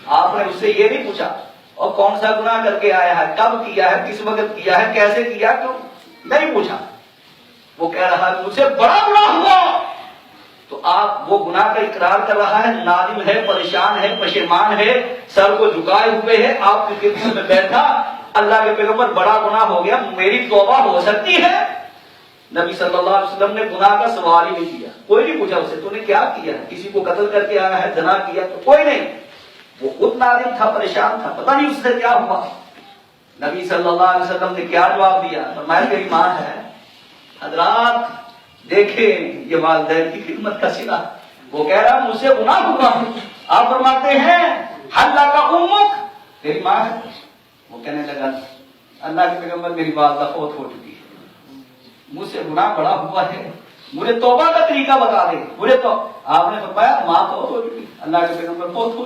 آپ نے اس سے یہ نہیں پوچھا اور کون سا گناہ کر کے آیا ہے، کب کیا ہے، کس وقت کیا ہے، کیسے کیا، کیوں نہیں پوچھا۔ وہ کہہ رہا ہے مجھ سے بڑا گناہ ہوا، تو آپ وہ گناہ کا اقرار کر رہا ہے، نادم ہے، پریشان ہے، پشیمان ہے، سر کو جھکائے ہوئے ہے، آپ کی خدمت میں بیٹھا، اللہ کے پیغمبر بڑا گناہ ہو گیا، میری توبہ ہو سکتی ہے؟ نبی صلی اللہ علیہ وسلم نے گناہ کا سوال ہی نہیں کیا، کوئی نہیں پوچھا اسے تو نے کیا کیا، کسی کو قتل کر کے آیا ہے، زنا کیا، تو کوئی نہیں۔ وہ خود نادم تھا، پریشان تھا، پتہ نہیں اس سے کیا ہوا۔ نبی صلی اللہ علیہ وسلم نے کیا جواب دیا؟ فرمایا میری ماں ہے۔ حضرات دیکھیں یہ والدین کی خدمت کا صلہ، وہ کہہ رہا مجھ سے گناہ ہوا، آپ فرماتے ہیں اللہ کا امک، تیری ماں ہے۔ وہ کہنے لگا اللہ کے پیغمبر میری والدہ فوت ہو چکی ہے، مجھ سے گناہ بڑا ہوا ہے، مجھے توبہ کا طریقہ بتا دے، مجھے تو۔ آپ نے فرمایا ماں فوت ہو چکی، اللہ کے پیغمبر فوت ہو